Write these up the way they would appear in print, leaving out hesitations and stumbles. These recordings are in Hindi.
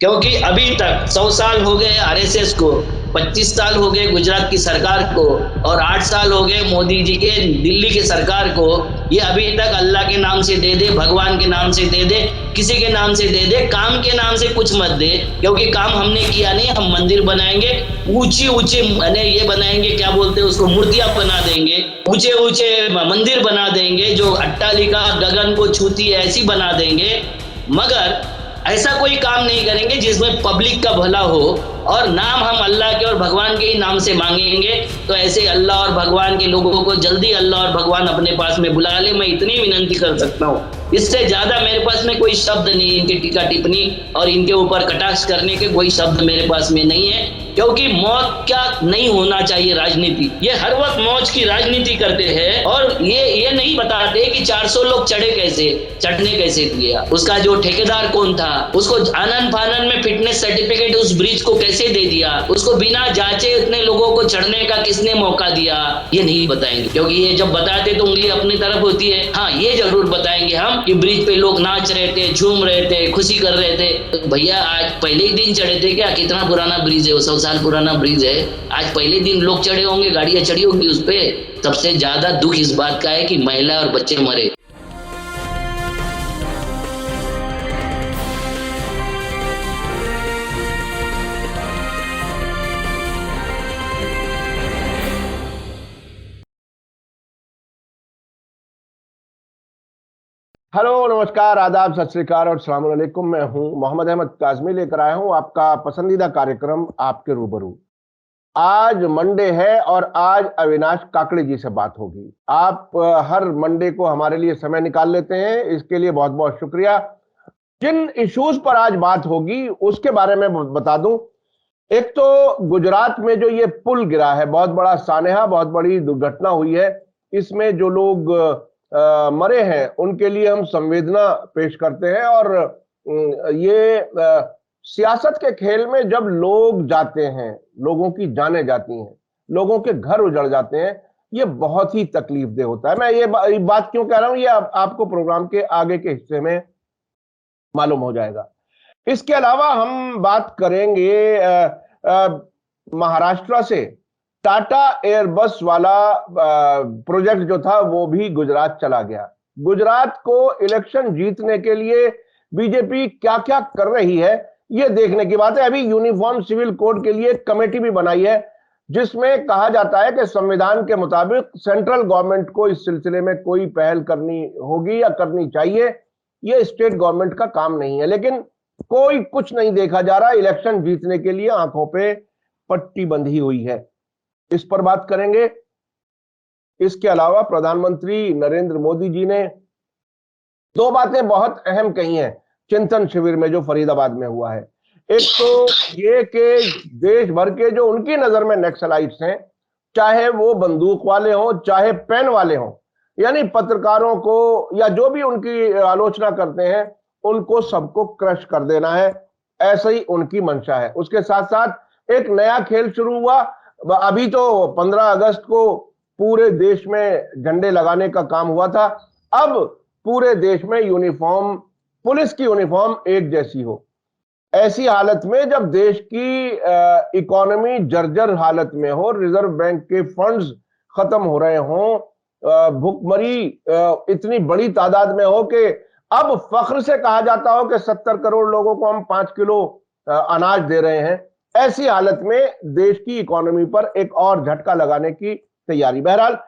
क्योंकि अभी तक 100 साल हो गए आरएसएस को, 25 साल हो गए गुजरात की सरकार को और 8 साल हो गए मोदी जी के दिल्ली की सरकार को। ये अभी तक अल्लाह के नाम से दे दे, भगवान के नाम से दे दे, किसी के नाम से दे दे, काम के नाम से कुछ मत दे, क्योंकि काम हमने किया नहीं। हम मंदिर बनाएंगे, ऊंची ऊंची मैंने ये बनाएंगे, क्या बोलते हैं उसको, मूर्तियां बना देंगे, ऊंचे ऊंचे मंदिर बना देंगे, जो अट्टालिका गगन को छूती है ऐसी बना देंगे, मगर ऐसा कोई काम नहीं करेंगे जिसमें पब्लिक का भला हो। और नाम हम अल्लाह के और भगवान के ही नाम से मांगेंगे, तो ऐसे अल्लाह और भगवान के लोगों को जल्दी अल्लाह और भगवान अपने पास में बुला ले। मैं इतनी विनंती कर सकता हूँ, इससे ज्यादा मेरे पास में कोई शब्द नहीं। इनकी टीका टिप्पणी और इनके ऊपर कटाक्ष करने के कोई शब्द मेरे पास में नहीं है, क्योंकि मौत क्या नहीं होना चाहिए राजनीति। ये हर वक्त मौज की राजनीति करते हैं और ये नहीं बताते कि 400 लोग चढ़ने कैसे दिया, उसका जो ठेकेदार कौन था, उसको आनन फानन में फिटनेस सर्टिफिकेट उस ब्रिज को कैसे दे दिया, उसको बिना जांचे इतने लोगों को चढ़ने का किसने मौका दिया, ये नहीं बताएंगे। क्योंकि ये जब बताते तो उंगली अपनी तरफ होती है। हाँ, ये जरूर बताएंगे हम कि ब्रिज पे लोग नाच रहे थे, झूम रहे थे, खुशी कर रहे थे। तो भैया आज पहले ही दिन चढ़े थे क्या? कितना पुराना ब्रिज है, 100 साल पुराना ब्रिज है। आज पहले दिन लोग चढ़े होंगे, गाड़ियां चढ़ी होंगी उस पे। सबसे ज्यादा दुख इस बात का है कि महिला और बच्चे मरे। हेलो, नमस्कार, आदाब, सत श्री अकाल और अस्सलाम वालेकुम। मैं हूं मोहम्मद अहमद काज़मी, लेकर आया हूं आपका पसंदीदा कार्यक्रम आपके रूबरू। आज मंडे है और आज अविनाश काकड़े जी से बात होगी। आप हर मंडे को हमारे लिए समय निकाल लेते हैं, इसके लिए बहुत बहुत शुक्रिया। जिन इश्यूज पर आज बात होगी उसके बारे में बता दूं। एक तो गुजरात में जो ये पुल गिरा है, बहुत बड़ा सानेहा, बहुत बड़ी दुर्घटना हुई है। इसमें जो लोग मरे हैं उनके लिए हम संवेदना पेश करते हैं। और ये सियासत के खेल में जब लोग जाते हैं, लोगों की जानें जाती हैं, लोगों के घर उजड़ जाते हैं, ये बहुत ही तकलीफदेह होता है। मैं ये बात क्यों कह रहा हूं, ये आपको प्रोग्राम के आगे के हिस्से में मालूम हो जाएगा। इसके अलावा हम बात करेंगे महाराष्ट्र से टाटा एयरबस वाला प्रोजेक्ट जो था वो भी गुजरात चला गया। गुजरात को इलेक्शन जीतने के लिए बीजेपी क्या क्या कर रही है ये देखने की बात है। अभी यूनिफॉर्म सिविल कोड के लिए एक कमेटी भी बनाई है, जिसमें कहा जाता है कि संविधान के मुताबिक सेंट्रल गवर्नमेंट को इस सिलसिले में कोई पहल करनी होगी या करनी चाहिए। ये स्टेट गवर्नमेंट का काम नहीं है, लेकिन कोई कुछ नहीं देखा जा रहा। इलेक्शन जीतने के लिए आंखों पे पट्टी बंधी हुई है, इस पर बात करेंगे। इसके अलावा प्रधानमंत्री नरेंद्र मोदी जी ने दो बातें बहुत अहम कही हैं चिंतन शिविर में जो फरीदाबाद में हुआ है। एक तो ये कि देश भर के जो उनकी नजर में नक्सलाइट्स हैं, चाहे वो बंदूक वाले हों चाहे पेन वाले हों, यानी पत्रकारों को या जो भी उनकी आलोचना करते हैं, उनको सबको क्रश कर देना है, ऐसा ही उनकी मंशा है। उसके साथ साथ एक नया खेल शुरू हुआ। अभी तो 15 अगस्त को पूरे देश में झंडे लगाने का काम हुआ था, अब पूरे देश में यूनिफॉर्म, पुलिस की यूनिफॉर्म एक जैसी हो। ऐसी हालत में जब देश की इकोनॉमी जर्जर हालत में हो, रिजर्व बैंक के फंड्स खत्म हो रहे हों, भुखमरी इतनी बड़ी तादाद में हो कि अब फख्र से कहा जाता हो कि 70 करोड़ लोगों को हम 5 किलो अनाज दे रहे हैं, ऐसी हालत में देश की इकोनॉमी पर एक और झटका लगाने की तैयारी। बहरहाल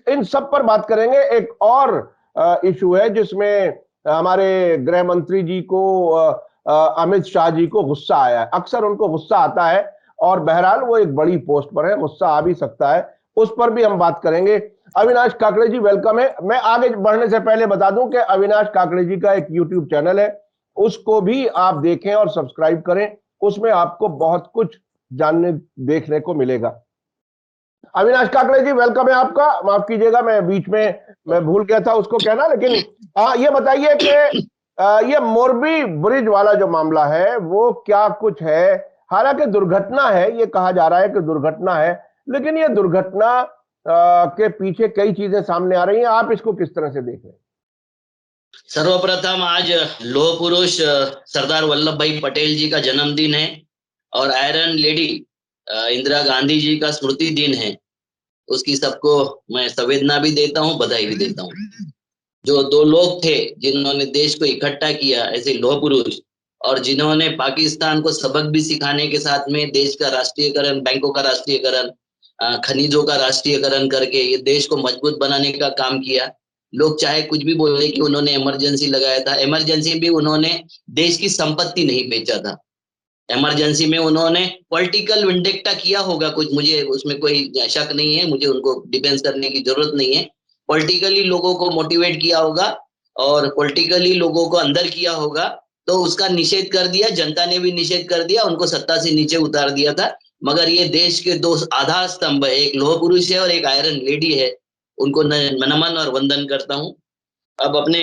इन सब पर बात करेंगे। एक और इशू है जिसमें हमारे गृह मंत्री जी को, अमित शाह जी को गुस्सा आया है। अक्सर उनको गुस्सा आता है और बहरहाल वो एक बड़ी पोस्ट पर है, गुस्सा आ भी सकता है, उस पर भी हम बात करेंगे। अविनाश काकड़े जी वेलकम है। मैं आगे बढ़ने से पहले बता दूं कि अविनाश काकड़े जी का एक यूट्यूब चैनल है, उसको भी आप देखें और सब्सक्राइब करें, उसमें आपको बहुत कुछ जानने देखने को मिलेगा। अविनाश काकड़े जी वेलकम है आपका। माफ कीजिएगा, मैं बीच में मैं भूल गया था उसको कहना, लेकिन ये बताइए कि ये मोरबी ब्रिज वाला जो मामला है वो क्या कुछ है। हालांकि दुर्घटना है, ये कहा जा रहा है कि दुर्घटना है, लेकिन ये दुर्घटना के पीछे कई चीजें सामने आ रही हैं। आप इसको किस तरह से देख रहे हैं? सर्वप्रथम आज लौह पुरुष सरदार वल्लभ भाई पटेल जी का जन्मदिन है और आयरन लेडी इंदिरा गांधी जी का स्मृति दिन है। उसकी सबको मैं संवेदना भी देता हूँ, बधाई भी देता हूँ। जो दो लोग थे जिन्होंने देश को इकट्ठा किया, ऐसे लौह पुरुष, और जिन्होंने पाकिस्तान को सबक भी सिखाने के साथ में देश का राष्ट्रीयकरण, बैंकों का राष्ट्रीयकरण, खनिजों का राष्ट्रीयकरण करके ये देश को मजबूत बनाने का काम किया। लोग चाहे कुछ भी बोले कि उन्होंने इमरजेंसी लगाया था, इमरजेंसी भी उन्होंने देश की संपत्ति नहीं बेचा था। इमरजेंसी में उन्होंने पॉलिटिकल विंडेक्टा किया होगा कुछ, मुझे उसमें कोई शक नहीं है, मुझे उनको डिफेंस करने की जरूरत नहीं है। पॉलिटिकली लोगों को मोटिवेट किया होगा और पॉलिटिकली लोगों को अंदर किया होगा, तो उसका निषेध कर दिया, जनता ने भी निषेध कर दिया, उनको सत्ता से नीचे उतार दिया था। मगर ये देश के दो आधार स्तंभ है, एक लौह पुरुष है और एक आयरन लेडी है, उनको नमन और वंदन करता हूँ। अब अपने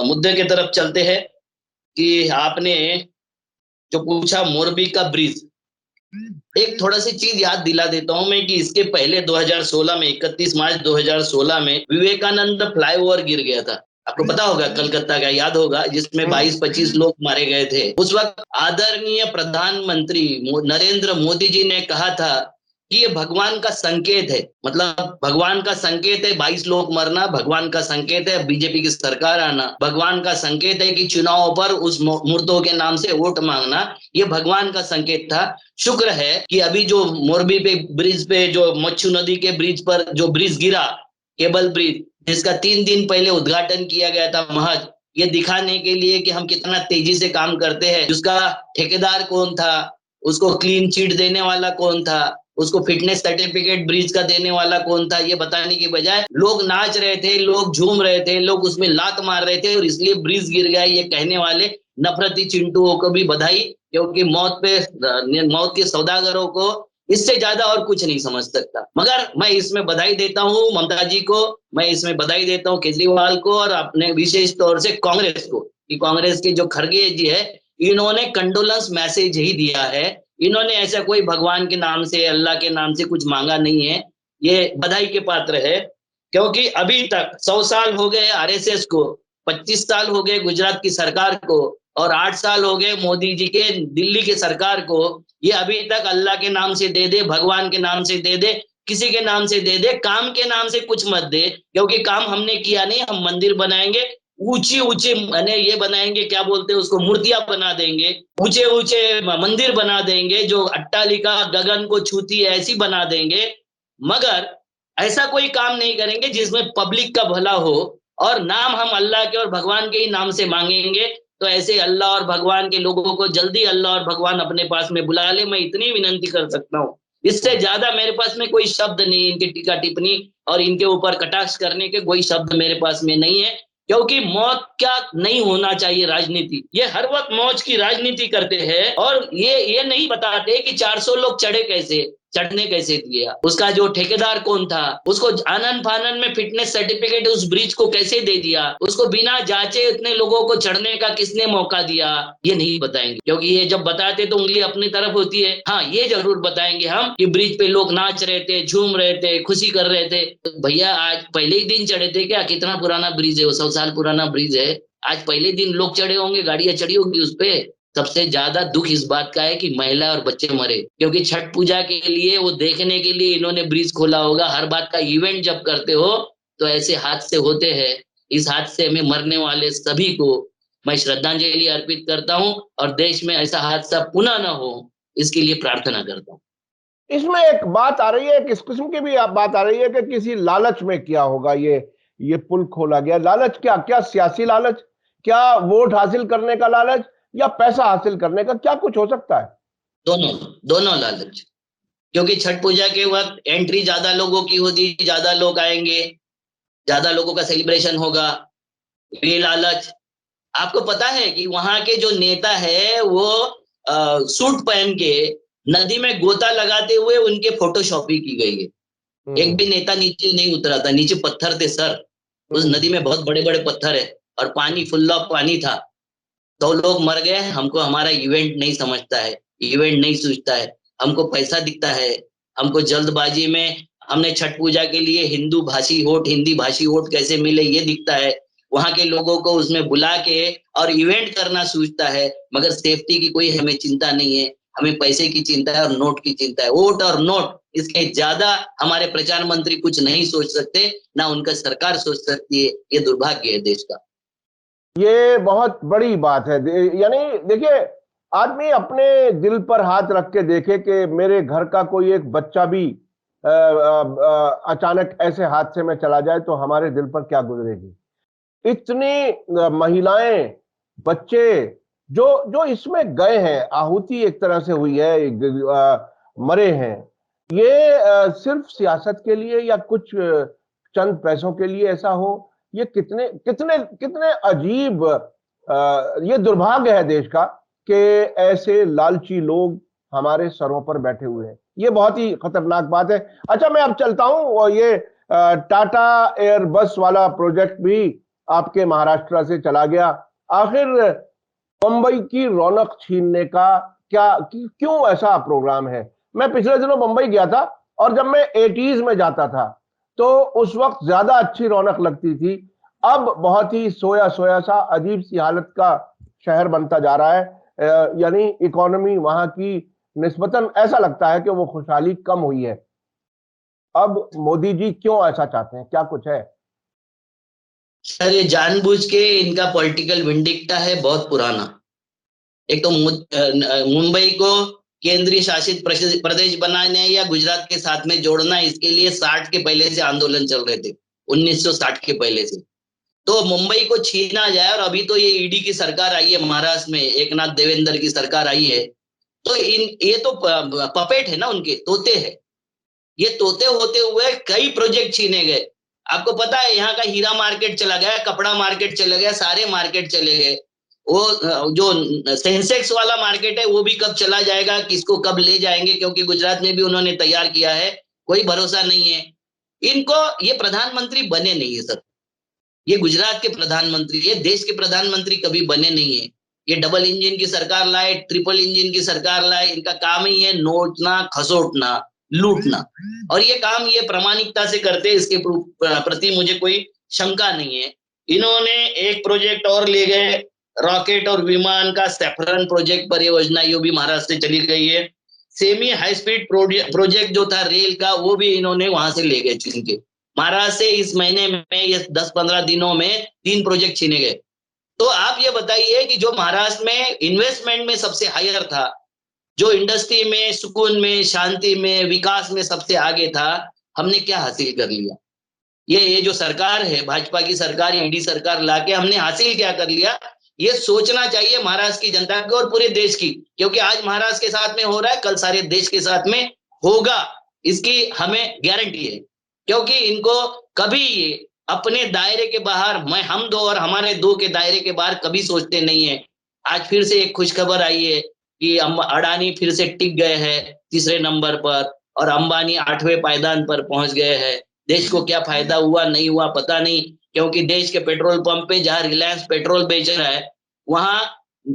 मुद्दे की तरफ चलते हैं कि आपने जो पूछा मोरबी का ब्रिज, एक थोड़ा सी चीज याद दिला देता हूं मैं कि इसके पहले 2016 में 31 मार्च 2016 में विवेकानंद फ्लाईओवर गिर गया था, आपको पता होगा, कलकत्ता का, याद होगा, जिसमें 22-25 लोग मारे गए थे। उस वक्त आदरणीय प्रधानमंत्री नरेंद्र मोदी जी ने कहा था कि ये भगवान का संकेत है, मतलब भगवान का संकेत है 22 लोग मरना, भगवान का संकेत है बीजेपी की सरकार आना, भगवान का संकेत है कि चुनाव पर उस मुर्दों के नाम से वोट मांगना, ये भगवान का संकेत था। शुक्र है कि अभी जो मोरबी पे ब्रिज पे, जो मच्छू नदी के ब्रिज पर जो ब्रिज गिरा, केबल ब्रिज, जिसका 3 दिन पहले उद्घाटन किया गया था, महज ये दिखाने के लिए कि हम कितना तेजी से काम करते हैं। उसका ठेकेदार कौन था, उसको क्लीन चिट देने वाला कौन था, उसको फिटनेस सर्टिफिकेट ब्रिज का देने वाला कौन था, ये बताने की बजाय लोग नाच रहे थे, लोग झूम रहे थे, लोग उसमें लात मार रहे थे और इसलिए ब्रिज गिर गया, ये कहने वाले नफरती चिंटुओं को भी बधाई, क्योंकि मौत के सौदागरों को इससे ज्यादा और कुछ नहीं समझ सकता। मगर मैं इसमें बधाई देता हूँ ममता जी को, मैं इसमें बधाई देता हूँ केजरीवाल को और अपने विशेष तौर से कांग्रेस को, कि कांग्रेस के जो खड़गे जी है, इन्होंने कंडोलेंस मैसेज ही दिया है, इन्होंने ऐसा कोई भगवान के नाम से, अल्लाह के नाम से कुछ मांगा नहीं है, ये बधाई के पात्र है। क्योंकि अभी तक 100 साल हो गए आरएसएस को, 25 साल हो गए गुजरात की सरकार को और 8 साल हो गए मोदी जी के दिल्ली के सरकार को, ये अभी तक अल्लाह के नाम से दे दे, भगवान के नाम से दे दे, किसी के नाम से दे दे, काम के नाम से कुछ मत दे, क्योंकि काम हमने किया नहीं, हम मंदिर बनाएंगे, ऊंची ऊंची मैंने ये बनाएंगे, क्या बोलते हैं उसको, मूर्तियां बना देंगे, ऊंचे ऊंचे मंदिर बना देंगे, जो अट्टालिका गगन को छूती है ऐसी बना देंगे, मगर ऐसा कोई काम नहीं करेंगे जिसमें पब्लिक का भला हो, और नाम हम अल्लाह के और भगवान के ही नाम से मांगेंगे। तो ऐसे अल्लाह और भगवान के लोगों को जल्दी अल्लाह और भगवान अपने पास में बुला ले, मैं इतनी विनंती कर सकता हूँ। इससे ज्यादा मेरे पास में कोई शब्द नहीं, इनकी टीका टिप्पणी और इनके ऊपर कटाक्ष करने के कोई शब्द मेरे पास में नहीं है, क्योंकि मौत क्या नहीं होना चाहिए राजनीति, ये हर वक्त मौत की राजनीति करते हैं और ये नहीं बताते कि 400 लोग चढ़ने कैसे दिया, उसका जो ठेकेदार कौन था, उसको आनन फानन में फिटनेस सर्टिफिकेट उस ब्रिज को कैसे दे दिया, उसको बिना जांचे इतने लोगों को चढ़ने का किसने मौका दिया, ये नहीं बताएंगे, क्योंकि ये जब बताते तो उंगली अपनी तरफ होती है। हाँ, ये जरूर बताएंगे हम कि ब्रिज पे लोग नाच रहे थे, झूम रहे थे, खुशी कर रहे थे। तो भैया आज पहले ही दिन चढ़े थे क्या? कितना पुराना ब्रिज है वो, 100 साल पुराना ब्रिज है, आज पहले दिन लोग चढ़े होंगे, गाड़ियां चढ़ी होंगी उस पे। सबसे ज्यादा दुख इस बात का है कि महिला और बच्चे मरे, क्योंकि छठ पूजा के लिए, वो देखने के लिए इन्होंने ब्रिज खोला होगा। हर बात का इवेंट जब करते हो तो ऐसे हादसे होते हैं। इस हादसे में मरने वाले सभी को मैं श्रद्धांजलि अर्पित करता हूं और देश में ऐसा हादसा पुनः न हो, इसके लिए प्रार्थना करता हूं। इसमें एक बात आ रही है, किस किस्म की भी बात आ रही है कि किसी लालच में किया होगा ये पुल खोला गया। लालच क्या? क्या सियासी लालच, क्या वोट हासिल करने का लालच, या पैसा हासिल करने का, क्या कुछ हो सकता है? दोनों लालच, क्योंकि छठ पूजा के वक्त एंट्री ज्यादा लोगों की होती, ज्यादा लोग आएंगे, ज्यादा लोगों का सेलिब्रेशन होगा, ये लालच। आपको पता है कि वहां के जो नेता है वो सूट पहन के नदी में गोता लगाते हुए उनके फोटोशॉपी की गई है। एक भी नेता नीचे नहीं उतरा था, नीचे पत्थर थे सर, उस नदी में बहुत बड़े बड़े पत्थर है और पानी, फुल्ला पानी था। तो लोग मर गए। हमको हमारा इवेंट नहीं समझता है, इवेंट नहीं सोचता है, हमको पैसा दिखता है, हमको जल्दबाजी में हमने छठ पूजा के लिए हिंदी भाषी वोट कैसे मिले ये दिखता है। वहां के लोगों को उसमें बुला के और इवेंट करना सोचता है, मगर सेफ्टी की कोई हमें चिंता नहीं है। हमें पैसे की चिंता है और नोट की चिंता है। वोट और नोट, इसके ज्यादा हमारे प्रचार मंत्री कुछ नहीं सोच सकते, ना उनका सरकार सोच सकती है। ये दुर्भाग्य है देश का। ये बहुत बड़ी बात है। यानी देखिए, आदमी अपने दिल पर हाथ रख के देखे कि मेरे घर का कोई एक बच्चा भी अचानक ऐसे हादसे में चला जाए तो हमारे दिल पर क्या गुजरेगी। इतनी महिलाएं, बच्चे जो जो इसमें गए हैं, आहुति एक तरह से हुई है, मरे हैं। ये सिर्फ सियासत के लिए या कुछ चंद पैसों के लिए ऐसा हो, ये कितने कितने कितने अजीब, ये दुर्भाग्य है देश का कि ऐसे लालची लोग हमारे सरों पर बैठे हुए हैं। ये बहुत ही खतरनाक बात है। अच्छा, मैं अब चलता हूं, और ये टाटा एयर बस वाला प्रोजेक्ट भी आपके महाराष्ट्र से चला गया। आखिर मुंबई की रौनक छीनने का क्यों ऐसा प्रोग्राम है? मैं पिछले दिनों मुंबई गया था, और जब मैं 80s में जाता था तो उस वक्त ज्यादा अच्छी रौनक लगती थी। अब बहुत ही सोया सोया सा अजीब सी हालत का शहर बनता जा रहा है। यानी इकोनॉमी वहां की निस्बतन ऐसा लगता है कि वो खुशहाली कम हुई है। अब मोदी जी क्यों ऐसा चाहते हैं, क्या कुछ है? सर, ये जानबूझ के इनका पॉलिटिकल विंडिक्टा है, बहुत पुराना। एक तो मुंबई को केंद्रीय शासित प्रदेश बनाने या गुजरात के साथ में जोड़ना, इसके लिए 60 के पहले से आंदोलन चल रहे थे, 1960 के पहले से। तो मुंबई को छीना जाए, और अभी तो ये ईडी की सरकार आई है महाराष्ट्र में, एकनाथ देवेंद्र की सरकार आई है। तो ये तो पपेट है ना, उनके तोते हैं। ये तोते होते हुए कई प्रोजेक्ट छीने गए। आपको पता है, यहाँ का हीरा मार्केट चला गया, कपड़ा मार्केट चले गया, सारे मार्केट चले गए। वो जो सेंसेक्स वाला मार्केट है वो भी कब चला जाएगा, किसको कब ले जाएंगे, क्योंकि गुजरात में भी उन्होंने तैयार किया है, कोई भरोसा नहीं है इनको। ये प्रधानमंत्री बने नहीं है सर। ये गुजरात के प्रधानमंत्री, ये देश के प्रधानमंत्री कभी बने नहीं है। ये डबल इंजन की सरकार लाए, ट्रिपल इंजन की सरकार लाए, इनका काम ही है नोटना, खसोटना, लूटना। और ये काम ये प्रामाणिकता से करते हैं, इसके प्रति मुझे कोई शंका नहीं है। इन्होंने एक प्रोजेक्ट और ले गए, रॉकेट और विमान का सैफरन प्रोजेक्ट परियोजना, ये भी महाराष्ट्र से चली गई है। सेमी हाई स्पीड प्रोजेक्ट जो था रेल का, वो भी इन्होंने वहां से ले गए छीन के। महाराष्ट्र से इस महीने में, ये 10-15 दिनों में 3 प्रोजेक्ट छीने गए। तो आप ये बताइए कि जो महाराष्ट्र में इन्वेस्टमेंट में सबसे हायर था, जो इंडस्ट्री में, सुकून में, शांति में, विकास में सबसे आगे था, हमने क्या हासिल कर लिया? ये जो सरकार है, भाजपा की सरकार, ईडी सरकार लाके हमने हासिल क्या कर लिया? ये सोचना चाहिए महाराष्ट्र की जनता को और पूरे देश की, क्योंकि आज महाराष्ट्र के साथ में हो रहा है, कल सारे देश के साथ में होगा, इसकी हमें गारंटी है। क्योंकि इनको कभी ये अपने दायरे के बाहर, हम दो और हमारे दो के दायरे के बाहर कभी सोचते नहीं है। आज फिर से एक खुशखबर आई है कि अडानी फिर से टिक गए हैं 3रे नंबर पर, और अंबानी 8वें पायदान पर पहुंच गए हैं। देश को क्या फायदा हुआ नहीं हुआ पता नहीं, क्योंकि देश के पेट्रोल पंप पे, जहां रिलायंस पेट्रोल बेच रहा है, वहां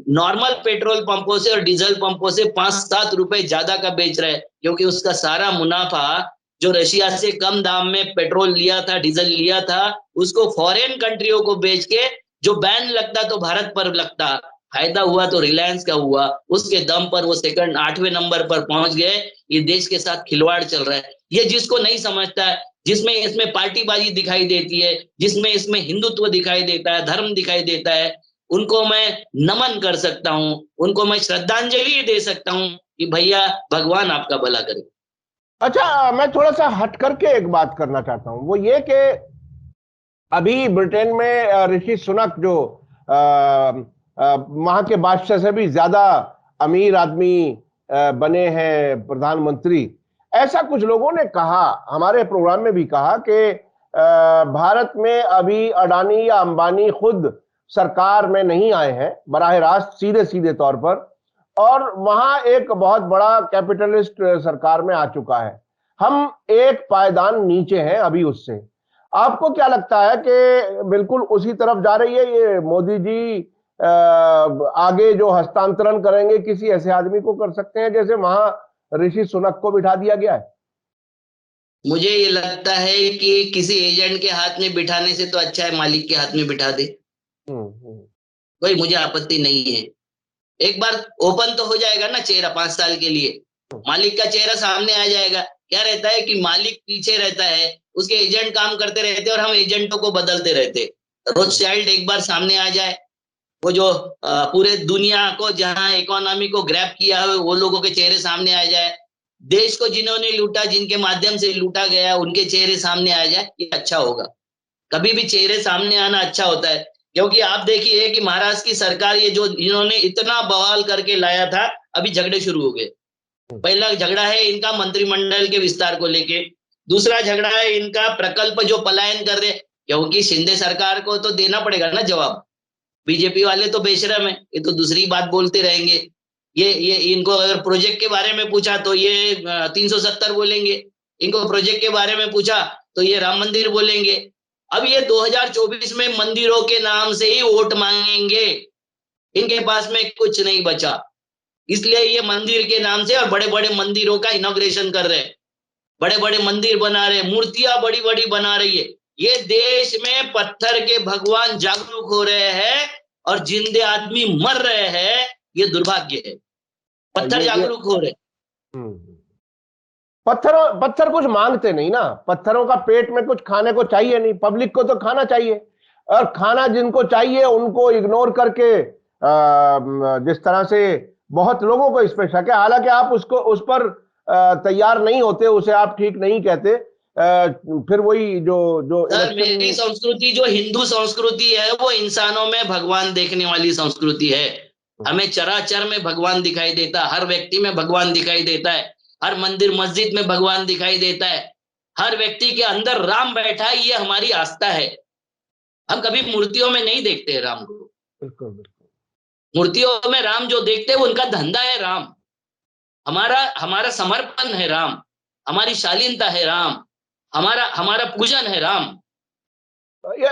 नॉर्मल पेट्रोल पंपों से और डीजल पंपों से 5-7 रुपए ज्यादा का बेच रहा है, क्योंकि उसका सारा मुनाफा जो रशिया से कम दाम में पेट्रोल लिया था, डीजल लिया था, उसको फॉरेन कंट्रियों को बेच के, जो बैन लगता तो भारत पर लगता, फायदा हुआ तो रिलायंस का हुआ। उसके दम पर वो सेकंड 8वें नंबर पर पहुंच गए। ये देश के साथ खिलवाड़ चल रहा है। ये जिसको नहीं समझता है, जिसमें इसमें पार्टीबाजी दिखाई देती है, जिसमें इसमें हिंदुत्व दिखाई देता है, धर्म दिखाई देता है, उनको मैं नमन कर सकता हूं, उनको मैं श्रद्धांजलि दे सकता हूं कि भैया भगवान आपका भला करे। अच्छा, मैं थोड़ा सा हट करके एक बात करना चाहता हूं, वो ये कि अभी ब्रिटेन में ऋषि सुनक, जो वहां के बादशाह से भी ज्यादा अमीर आदमी बने हैं प्रधानमंत्री, ऐसा कुछ लोगों ने कहा, हमारे प्रोग्राम में भी कहा कि भारत में अभी अडानी या अंबानी खुद सरकार में नहीं आए हैं बराह रास्त, सीधे सीधे तौर पर, और वहां एक बहुत बड़ा कैपिटलिस्ट सरकार में आ चुका है। हम एक पायदान नीचे हैं अभी उससे। आपको क्या लगता है कि बिल्कुल उसी तरफ जा रही है ये मोदी जी? आगे जो हस्तांतरण करेंगे किसी ऐसे आदमी को कर सकते हैं जैसे वहां ऋषि सुनक को बिठा दिया गया है? मुझे ये लगता है कि किसी एजेंट के हाथ में बिठाने से तो अच्छा है मालिक के हाथ में बिठा दे, हम्म। कोई मुझे आपत्ति नहीं है। एक बार ओपन तो हो जाएगा ना चेहरा 5 साल के लिए, मालिक का चेहरा सामने आ जाएगा। क्या रहता है कि मालिक पीछे रहता है, उसके एजेंट काम करते रहते और हम एजेंटों को बदलते रहते। रोथशाइल्ड एक बार सामने आ जाए, वो जो पूरे दुनिया को जहां इकोनॉमी को ग्रैब किया है वो लोगों के चेहरे सामने आ जाए, देश को जिन्होंने लूटा, जिनके माध्यम से लूटा गया, उनके चेहरे सामने आ जाए, ये अच्छा होगा। कभी भी चेहरे सामने आना अच्छा होता है। क्योंकि आप देखिए कि महाराष्ट्र की सरकार ये जो इन्होंने इतना बवाल करके लाया था, अभी झगड़े शुरू हो गए। पहला झगड़ा है इनका मंत्रिमंडल के विस्तार को लेके, दूसरा झगड़ा है इनका प्रकल्प जो पलायन कर रहे, क्योंकि शिंदे सरकार को तो देना पड़ेगा ना जवाब। बीजेपी वाले तो बेशरम है, ये तो दूसरी बात बोलते रहेंगे। ये इनको अगर प्रोजेक्ट के बारे में पूछा तो ये 370 बोलेंगे, इनको प्रोजेक्ट के बारे में पूछा तो ये राम मंदिर बोलेंगे। अब ये 2024 में मंदिरों के नाम से ही वोट मांगेंगे, इनके पास में कुछ नहीं बचा। इसलिए ये मंदिर के नाम से और बड़े बड़े मंदिरों का इनॉग्रेशन कर रहे हैं, बड़े बड़े मंदिर बना रहे हैं, मूर्तियां बड़ी बड़ी बना रही है। ये देश में पत्थर के भगवान जागरूक हो रहे हैं और जिंदे आदमी मर रहे हैं, ये दुर्भाग्य है। पत्थर ये जागरूक हो रहे। हम्म। पत्थर कुछ मांगते नहीं ना, पत्थरों का पेट में कुछ खाने को चाहिए नहीं, पब्लिक को तो खाना चाहिए, और खाना जिनको चाहिए उनको इग्नोर करके जिस तरह से बहुत लोगों को इस पे शक है, हालांकि आप उसको उस पर तैयार नहीं होते, उसे आप ठीक नहीं कहते। फिर वही जो जो सर मेरी इलेक्शन। संस्कृति जो हिंदू संस्कृति है वो इंसानों में भगवान देखने वाली संस्कृति है। हमें चराचर में भगवान दिखाई देता है, हर व्यक्ति में भगवान दिखाई देता है, हर मंदिर मस्जिद में भगवान दिखाई देता है, हर व्यक्ति के अंदर राम बैठा है, ये हमारी आस्था है। हम कभी मूर्तियों में नहीं देखते राम को। बिल्कुल बिल्कुल। मूर्तियों में राम जो देखते हैं वो उनका धंधा है राम। हमारा हमारा समर्पण है राम, हमारी शालीनता है राम, हमारा हमारा पूजन है राम।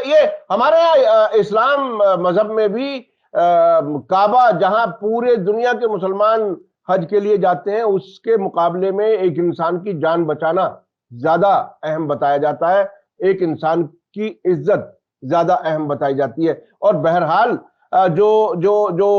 ये हमारे यहाँ इस्लाम मजहब में भी काबा, जहां पूरे दुनिया के मुसलमान हज के लिए जाते हैं, उसके मुकाबले में एक इंसान की जान बचाना ज्यादा अहम बताया जाता है, एक इंसान की इज्जत ज्यादा अहम बताई जाती है। और बहरहाल जो जो जो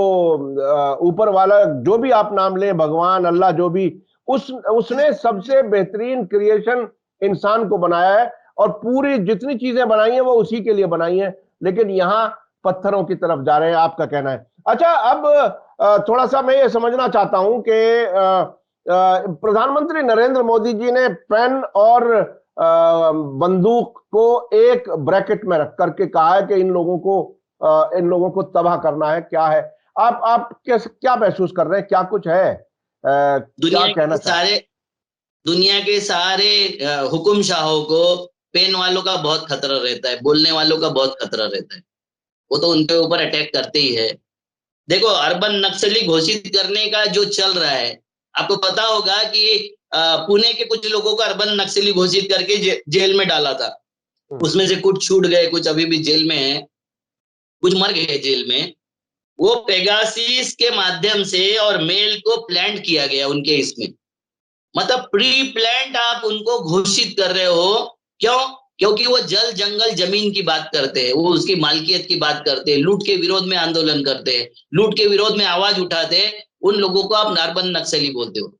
ऊपर वाला जो भी आप नाम लें, भगवान अल्लाह, जो भी उसने सबसे बेहतरीन क्रिएशन इंसान को बनाया है, और पूरी जितनी चीजें बनाई हैं वो उसी के लिए बनाई हैं, लेकिन यहां पत्थरों की तरफ जा रहे हैं, आपका कहना है। अच्छा, अब थोड़ा सा मैं ये समझना चाहता हूं कि प्रधानमंत्री नरेंद्र मोदी जी ने पेन और बंदूक को एक ब्रैकेट में रख करके कहा है कि इन लोगों को तबाह करना है। क्या है, आप कैसे, क्या महसूस कर रहे हैं, क्या कुछ है, क्या दुनिया कहना के चाहते हैं? सारे दुनिया के सारे हुकुम शाहों को पेन वालों का बहुत खतरा रहता है, बोलने वालों का बहुत खतरा रहता है। वो तो उनके ऊपर अटैक करते ही है। देखो, अर्बन नक्सली घोषित करने का जो चल रहा है, आपको पता होगा कि पुणे के कुछ लोगों को अर्बन नक्सली घोषित करके जेल में डाला था। उसमें से कुछ छूट गए, कुछ अभी भी जेल में है, कुछ मर गए जेल में। वो पेगासिस के माध्यम से और मेल को प्लान किया गया उनके इसमें, मतलब प्री प्लान्ड आप उनको घोषित कर रहे हो। क्यों? क्योंकि वो जल जंगल जमीन की बात करते हैं, वो उसकी मालकियत की बात करते हैं, लूट के विरोध में आंदोलन करते हैं, लूट के विरोध में आवाज उठाते हैं, उन लोगों को आप नार्बन नक्सली बोलते हो।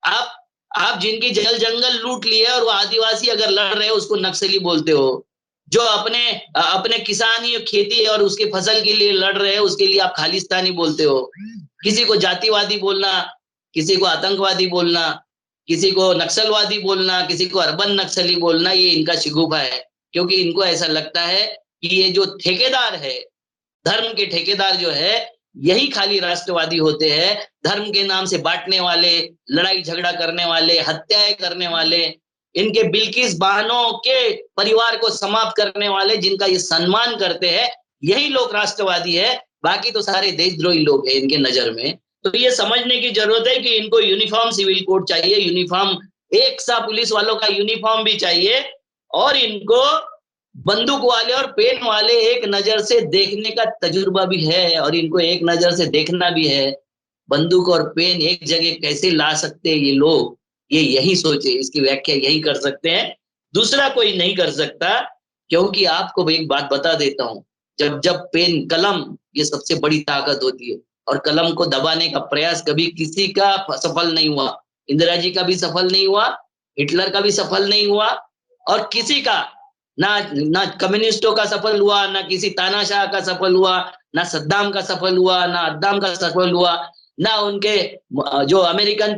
आप आप जिनकी जल जंगल लूट लिए और वो आदिवासी अगर लड़ रहे हो उसको नक्सली बोलते हो। जो अपने अपने किसानी खेती और उसके फसल के लिए लड़ रहे हैं उसके लिए आप खालिस्तानी बोलते हो। किसी को जातिवादी बोलना, किसी को आतंकवादी बोलना, किसी को नक्सलवादी बोलना, किसी को अर्बन नक्सली बोलना, ये इनका शिगुफा है। क्योंकि इनको ऐसा लगता है कि ये जो ठेकेदार है, धर्म के ठेकेदार जो है, यही खाली राष्ट्रवादी होते हैं। धर्म के नाम से बांटने वाले, लड़ाई झगड़ा करने वाले, हत्याएं करने वाले, इनके बिल्किस बानो के परिवार को समाप्त करने वाले, जिनका ये सम्मान करते हैं, यही लोग राष्ट्रवादी है। बाकी तो सारे देशद्रोही लोग हैं इनके नजर में। तो ये समझने की जरूरत है कि इनको यूनिफॉर्म सिविल कोड चाहिए, यूनिफॉर्म, एक सा पुलिस वालों का यूनिफॉर्म भी चाहिए, और इनको बंदूक वाले और पेन वाले एक नजर से देखने का तजुर्बा भी है, और इनको एक नजर से देखना भी है। बंदूक और पेन एक जगह कैसे ला सकते हैं ये लोग, ये यही सोचे, इसकी व्याख्या यही कर सकते हैं, दूसरा कोई नहीं कर सकता। क्योंकि आपको एक बात बता देता हूँ, जब जब पेन कलम ये सबसे बड़ी ताकत होती है, और कलम को दबाने का प्रयास कभी किसी का सफल नहीं हुआ। इंदिरा जी का भी सफल नहीं हुआ, हिटलर का भी सफल नहीं हुआ, और किसी का ना ना कम्युनिस्टों का सफल हुआ, ना किसी तानाशाह का सफल हुआ, ना सद्दाम का सफल हुआ, ना अद्दाम का सफल हुआ, ना उनके जो अमेरिकन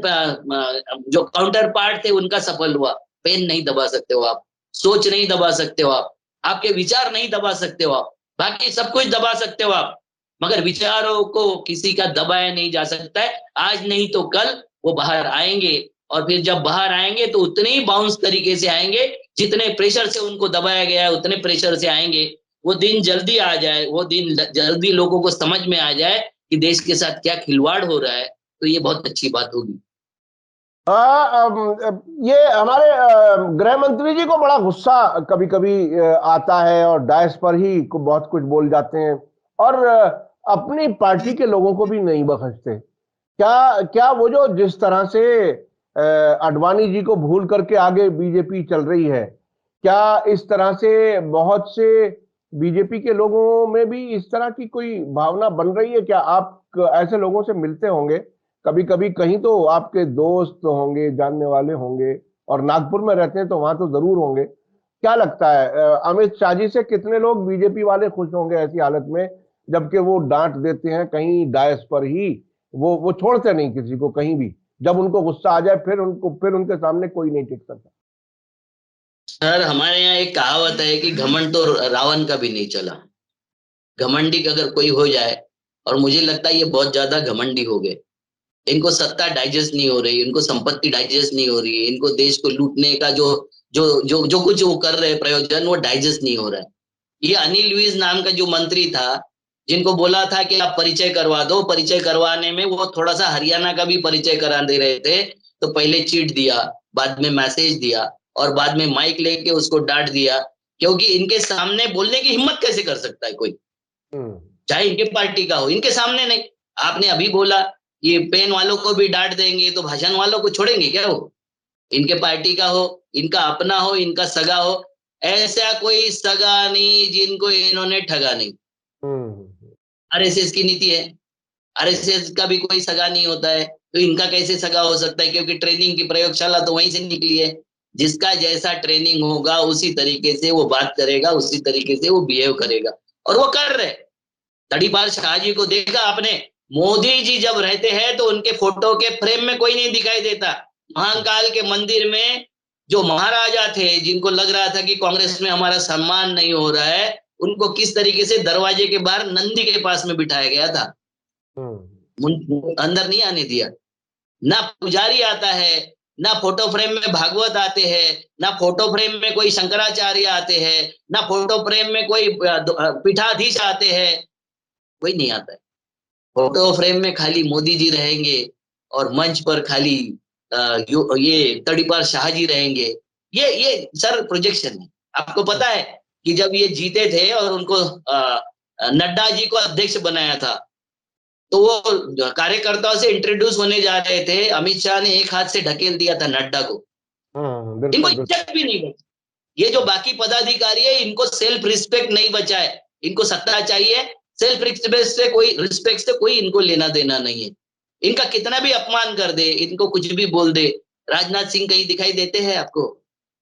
जो काउंटर पार्ट थे उनका सफल हुआ। पेन नहीं दबा सकते हो आप, सोच नहीं दबा सकते हो आप, आपके विचार नहीं दबा सकते हो आप, बाकी सब कुछ दबा सकते हो आप, मगर विचारों को किसी का दबाया नहीं जा सकता है। आज नहीं तो कल वो बाहर आएंगे, और फिर जब बाहर आएंगे तो उतने ही बाउंस तरीके से आएंगे, जितने प्रेशर से उनको दबाया गया है उतने प्रेशर से आएंगे। वो दिन जल्दी आ जाए, वो दिन जल्दी लोगों को समझ में आ जाए कि देश के साथ क्या खिलवाड़ हो रहा है, तो ये बहुत अच्छी बात होगी। ये हमारे गृह मंत्री जी को बड़ा गुस्सा कभी कभी आता है, और डायस पर ही बहुत कुछ बोल जाते हैं, और अपनी पार्टी के लोगों को भी नहीं बख्शते। क्या क्या वो जो जिस तरह से आडवाणी जी को भूल करके आगे बीजेपी चल रही है, क्या इस तरह से बहुत से बीजेपी के लोगों में भी इस तरह की कोई भावना बन रही है? क्या आप ऐसे लोगों से मिलते होंगे कभी कभी? कहीं तो आपके दोस्त होंगे, जानने वाले होंगे, और नागपुर में रहते हैं तो वहां तो जरूर होंगे। क्या लगता है अमित शाह जी से कितने लोग बीजेपी वाले खुश होंगे ऐसी हालत में, जबकि वो डांट देते हैं कहीं डायस पर ही, वो छोड़ते नहीं किसी को कहीं भी। जब उनको गुस्सा आ जाए फिर उनके सामने कोई नहीं टिक सकता। सर, हमारे यहाँ एक कहावत है कि घमंड तो रावण का भी नहीं चला। घमंडी अगर कोई हो जाए, और मुझे लगता है ये बहुत ज्यादा घमंडी हो गए, इनको सत्ता डाइजेस्ट नहीं हो रही, इनको संपत्ति डाइजेस्ट नहीं हो रही है, इनको देश को लूटने का जो जो जो जो कुछ वो कर रहे हैं प्रयोजन, वो डाइजेस्ट नहीं हो रहा है। ये अनिल लुईस नाम का जो मंत्री था, जिनको बोला था कि आप परिचय करवा दो, परिचय करवाने में वो थोड़ा सा हरियाणा का भी परिचय करा दे रहे थे, तो पहले चीट दिया, बाद में मैसेज दिया, और बाद में माइक लेके उसको डांट दिया। क्योंकि इनके सामने बोलने की हिम्मत कैसे कर सकता है कोई, चाहे इनके पार्टी का हो, इनके सामने नहीं। आपने अभी बोला ये पेन वालों को भी डांट देंगे, तो भाषण वालों को छोड़ेंगे क्या? वो इनके पार्टी का हो, इनका अपना हो, इनका सगा हो, ऐसा कोई सगा नहीं जिनको इन्होंने ठगा नहीं। आरएसएस की नीति है, आरएसएस का भी कोई सगा नहीं होता है, तो इनका कैसे सगा हो सकता है? क्योंकि ट्रेनिंग की प्रयोगशाला तो वहीं से निकली है। जिसका जैसा ट्रेनिंग होगा उसी तरीके से वो बात करेगा, उसी तरीके से वो बिहेव करेगा, और वो कर रहे। तड़ीपार शाह जी को देखा आपने? मोदी जी जब रहते हैं तो उनके फोटो के फ्रेम में कोई नहीं दिखाई देता। महाकाल के मंदिर में जो महाराजा थे, जिनको लग रहा था कि कांग्रेस में हमारा सम्मान नहीं हो रहा है, उनको किस तरीके से दरवाजे के बाहर नंदी के पास में बिठाया गया था, अंदर नहीं आने दिया। ना पुजारी आता है, ना फोटो फ्रेम में भागवत आते हैं, ना फोटो फ्रेम में कोई शंकराचार्य आते हैं, ना फोटो फ्रेम में कोई पीठाधीश आते हैं, कोई नहीं आता है। फोटो फ्रेम में खाली मोदी जी रहेंगे, और मंच पर खाली ये तड़ीपार शाह जी रहेंगे। ये सर प्रोजेक्शन है। आपको पता है कि जब ये जीते थे और उनको नड्डा जी को अध्यक्ष बनाया था, तो वो कार्यकर्ताओं से इंट्रोड्यूस होने जा रहे थे, अमित शाह ने एक हाथ से ढकेल दिया था नड्डा को। इनको इज्जत भी नहीं बची। ये जो बाकी पदाधिकारी है, इनको सेल्फ रिस्पेक्ट नहीं बचा है। इनको सत्ता चाहिए, सेल्फ रिस्पेक्ट से कोई इनको लेना देना नहीं है। इनका कितना भी अपमान कर दे, इनको कुछ भी बोल दे, राजनाथ सिंह कहीं दिखाई देते हैं आपको?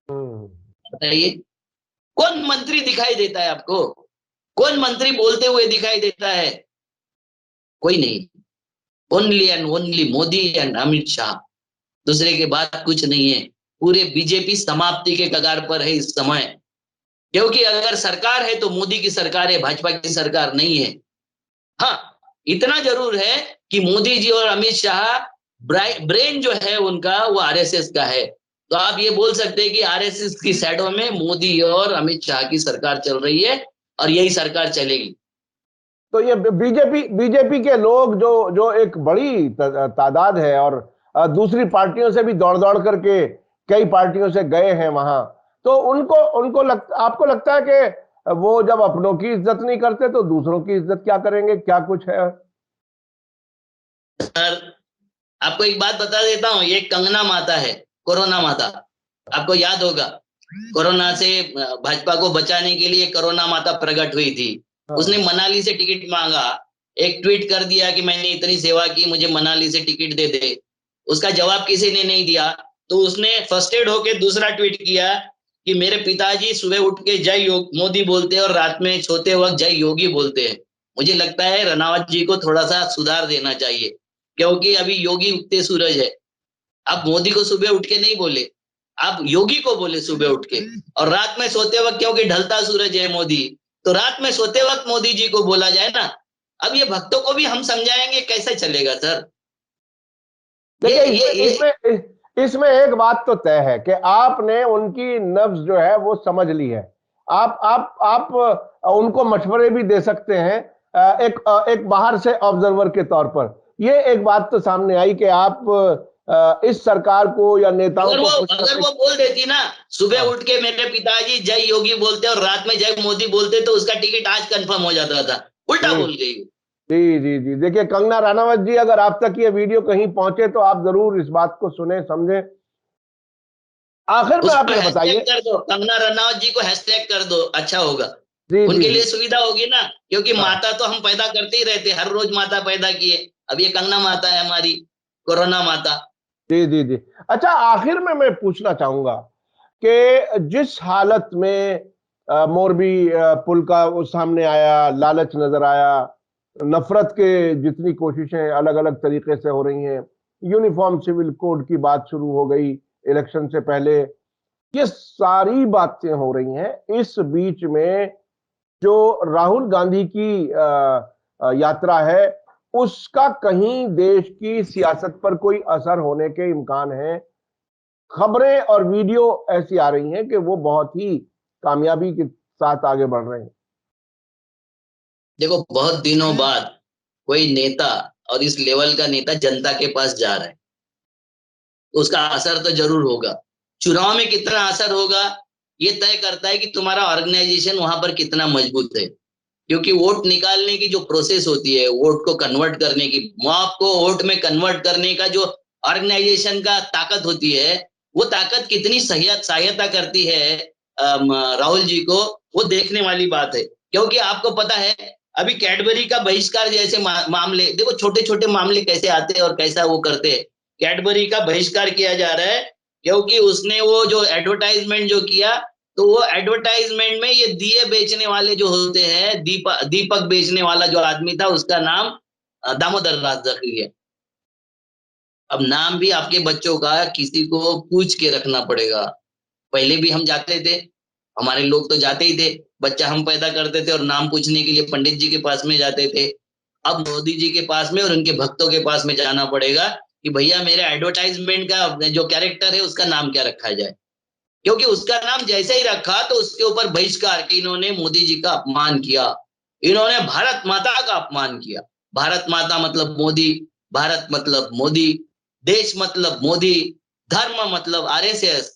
बताइए, कौन मंत्री दिखाई देता है आपको? कौन मंत्री बोलते हुए दिखाई देता है? कोई नहीं। Only and only Modi and Amit Shah, दूसरे के बाद कुछ नहीं है। पूरे बीजेपी समाप्ति के कगार पर है इस समय। क्योंकि अगर सरकार है तो मोदी की सरकार है, भाजपा की सरकार नहीं है। हाँ, इतना जरूर है कि मोदी जी और अमित शाह ब्रेन जो है उनका वो आरएसएस का है। तो आप ये बोल सकते हैं कि आरएसएस की शैडो में मोदी और अमित शाह की सरकार चल रही है, और यही सरकार चलेगी। तो ये बीजेपी के लोग जो जो एक बड़ी तादाद है, और दूसरी पार्टियों से भी दौड़ दौड़ करके कई पार्टियों से गए हैं वहां, तो आपको लगता है कि वो जब अपनों की इज्जत नहीं करते तो दूसरों की इज्जत क्या करेंगे? क्या कुछ है? सर, आपको एक बात बता देता हूँ, ये कंगना माता है, कोरोना माता, आपको याद होगा, कोरोना से भाजपा को बचाने के लिए कोरोना माता प्रकट हुई थी। उसने मनाली से टिकट मांगा, एक ट्वीट कर दिया कि मैंने इतनी सेवा की, मुझे मनाली से टिकट दे दे। उसका जवाब किसी ने नहीं दिया, तो उसने फर्स्टेड होके दूसरा ट्वीट किया कि मेरे पिताजी सुबह उठ के जय मोदी बोलते हैं और रात में सोते वक्त जय योगी बोलते हैं। मुझे लगता है रनावत जी को थोड़ा सा सुधार देना चाहिए, क्योंकि अभी योगी उगते सूरज है। आप मोदी को सुबह उठ के नहीं बोले, आप योगी को बोले सुबह उठ के, और रात में सोते वक्त, क्योंकि ढलता सूरज है मोदी, तो रात में सोते वक्त मोदी जी को बोला जाए ना। अब ये भक्तों को भी हम समझाएंगे, कैसे चलेगा सर? देखिए इसमें एक बात तो तय है कि आपने उनकी नब्ज जो है वो समझ ली है। आप उनको मशवरे भी दे सकते हैं एक बाहर से ऑब्जर्वर के तौर पर। ये एक बात तो सामने आई कि आप इस सरकार को या नेताओं को अगर वो बोल देती ना, सुबह उठ के मेरे पिताजी जय योगी बोलते और रात में जय मोदी बोलते, तो उसका टिकट आज कंफर्म हो जाता था। उल्टा बोल गई। जी जी जी, देखिए कंगना रनावत जी, अगर आप तक ये वीडियो कहीं पहुंचे तो आप जरूर इस बात को सुने समझे। आखिर में आप ये बताइए, कर दो, कंगना रनावत जी को हैशटैग कर दो, अच्छा होगा। जी उनके जी लिए जी, सुविधा होगी ना, क्योंकि माता तो हम पैदा करते ही रहते, हर रोज माता पैदा किए। अब ये कंगना माता है हमारी, कोरोना माता। जी जी जी। अच्छा, आखिर में मैं पूछना चाहूंगा कि जिस हालत में मोरबी पुल का वो सामने आया, लालच नजर आया, नफरत के जितनी कोशिशें अलग अलग तरीके से हो रही हैं, यूनिफॉर्म सिविल कोड की बात शुरू हो गई इलेक्शन से पहले, ये सारी बातें हो रही हैं। इस बीच में जो राहुल गांधी की यात्रा है, उसका कहीं देश की सियासत पर कोई असर होने के इम्कान है? खबरें और वीडियो ऐसी आ रही हैं कि वो बहुत ही कामयाबी के साथ आगे बढ़ रहे हैं। देखो, बहुत दिनों बाद कोई नेता, और इस लेवल का नेता जनता के पास जा रहा है, तो उसका असर तो जरूर होगा। चुनाव में कितना असर होगा ये तय करता है कि तुम्हारा ऑर्गेनाइजेशन वहां पर कितना मजबूत है। क्योंकि वोट निकालने की जो प्रोसेस होती है, वोट को कन्वर्ट करने की, मॉब को वोट में कन्वर्ट करने का जो ऑर्गेनाइजेशन का ताकत होती है, वो ताकत कितनी सहायता करती है राहुल जी को, वो देखने वाली बात है। क्योंकि आपको पता है, अभी कैडबरी का बहिष्कार जैसे मामले देखो, छोटे छोटे मामले कैसे आते हैं और कैसा वो करते हैं। कैडबरी का बहिष्कार किया जा रहा है क्योंकि उसने वो जो एडवर्टाइजमेंट जो किया, तो वो एडवर्टाइजमेंट में ये दिए बेचने वाले जो होते हैं, दीपक बेचने वाला जो आदमी था, उसका नाम दामोदर राज जखी है। अब नाम भी आपके बच्चों का किसी को पूछ के रखना पड़ेगा। पहले भी हम जाते थे, हमारे लोग तो जाते ही थे, बच्चा हम पैदा करते थे और नाम पूछने के लिए पंडित जी के पास में जाते थे। अब मोदी जी के पास में और उनके भक्तों के पास में जाना पड़ेगा कि भैया मेरे एडवर्टाइजमेंट का जो कैरेक्टर है उसका नाम क्या रखा जाए। क्योंकि उसका नाम जैसे ही रखा तो उसके ऊपर बहिष्कार कि इन्होंने मोदी जी का अपमान किया, इन्होंने भारत माता का अपमान किया। भारत माता मतलब मोदी, भारत मतलब मोदी, देश मतलब मोदी, धर्म मतलब आरएसएस।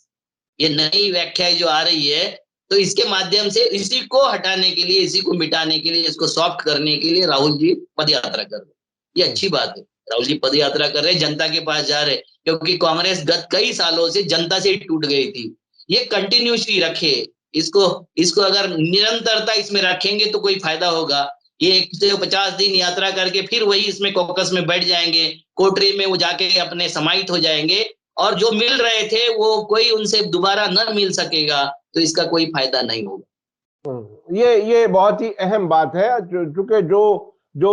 ये नई व्याख्या जो आ रही है, तो इसके माध्यम से इसी को हटाने के लिए, इसी को मिटाने के लिए, इसको सॉफ्ट करने के लिए राहुल जी पद यात्रा कर रहे। ये अच्छी बात है, राहुल जी पद यात्रा कर रहे, जनता के पास जा रहे, क्योंकि कांग्रेस गत कई सालों से जनता से टूट गई थी। ये कंटिन्यूसली रखे, इसको इसको अगर निरंतरता इसमें रखेंगे तो कोई फायदा होगा। ये 150 दिन यात्रा करके फिर वही इसमें कॉकस में बैठ जाएंगे, कोटरी में वो जाके अपने समाहित हो जाएंगे, और जो मिल रहे थे वो कोई उनसे दोबारा न मिल सकेगा, तो इसका कोई फायदा नहीं होगा। ये बहुत ही अहम बात है, क्योंकि जो जो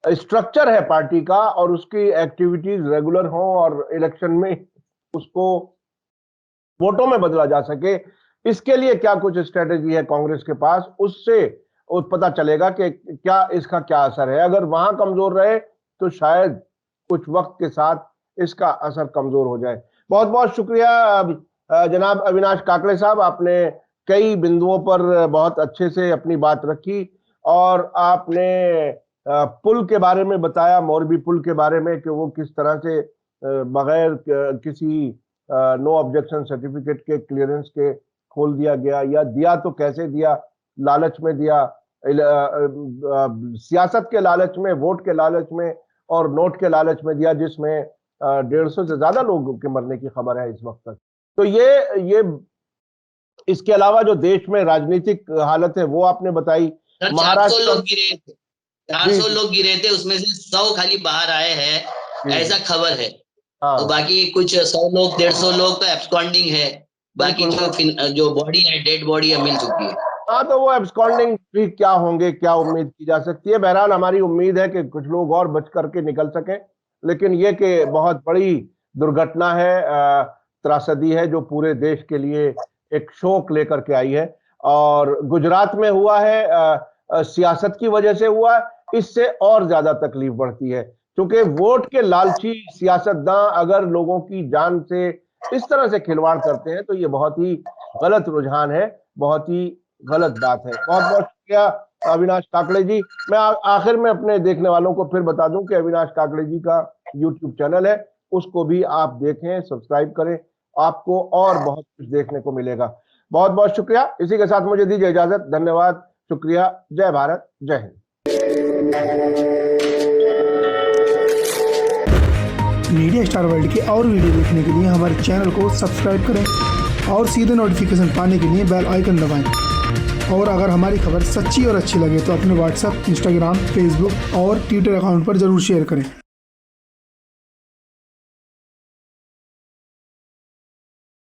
स्ट्रक्चर है पार्टी का और उसकी एक्टिविटीज रेगुलर हो और इलेक्शन में उसको वोटों में बदला जा सके, इसके लिए क्या कुछ स्ट्रेटेजी है कांग्रेस के पास, उससे पता चलेगा कि क्या इसका क्या असर है। अगर वहां कमजोर रहे तो शायद कुछ वक्त के साथ इसका असर कमजोर हो जाए। बहुत बहुत शुक्रिया जनाब अविनाश काकड़े साहब, आपने कई बिंदुओं पर बहुत अच्छे से अपनी बात रखी और आपने पुल के बारे में बताया, मोरबी पुल के बारे में, कि वो किस तरह से बगैर किसी नो ऑब्जेक्शन सर्टिफिकेट के क्लियरेंस के खोल दिया गया, या दिया तो कैसे दिया, लालच में दिया, सियासत के लालच में, वोट के लालच में और नोट के लालच में दिया, जिसमें 150 से ज्यादा लोगों के मरने की खबर है इस वक्त तक। तो ये इसके अलावा जो देश में राजनीतिक हालत है वो आपने बताई। सर 400 महाराष्ट्र लोग गिरे थे, 400 लोग गिरे थे, उसमें से 100 खाली बाहर आए हैं, ऐसा खबर है। हाँ और बाकी कुछ 100 लोग 150 लोग तो एब्सकॉन्डिंग है, बाकी जो बॉडी है, डेड बॉडी है, मिल चुकी है। हाँ, तो वो एब्सकॉन्डिंग भी क्या होंगे, क्या उम्मीद की जा सकती है। बहरहाल हमारी उम्मीद है कि कुछ लोग और बच करके निकल सके, लेकिन ये कि बहुत बड़ी दुर्घटना है, त्रासदी है जो पूरे देश के लिए एक शोक लेकर के आई है। और गुजरात में हुआ है, सियासत की वजह से हुआ, इससे और ज्यादा तकलीफ बढ़ती है, क्योंकि वोट के लालची सियासतदान अगर लोगों की जान से इस तरह से खिलवाड़ करते हैं तो ये बहुत ही गलत रुझान है, बहुत ही गलत बात है। बहुत बहुत शुक्रिया अविनाश काकड़े जी। मैं आखिर में अपने देखने वालों को फिर बता दूं कि अविनाश काकड़े जी का YouTube चैनल है, उसको भी आप देखें, सब्सक्राइब करें, आपको और बहुत कुछ देखने को मिलेगा। बहुत बहुत शुक्रिया। इसी के साथ मुझे दीजिए इजाजत। धन्यवाद, शुक्रिया। जय भारत, जय हिंद। मीडिया स्टार वर्ल्ड के और वीडियो देखने के लिए हमारे चैनल को सब्सक्राइब करें और सीधे नोटिफिकेशन पाने के लिए बेल आइकन दबाएं। और अगर हमारी खबर सच्ची और अच्छी लगे तो अपने व्हाट्सएप, इंस्टाग्राम, फेसबुक और ट्विटर अकाउंट पर जरूर शेयर करें।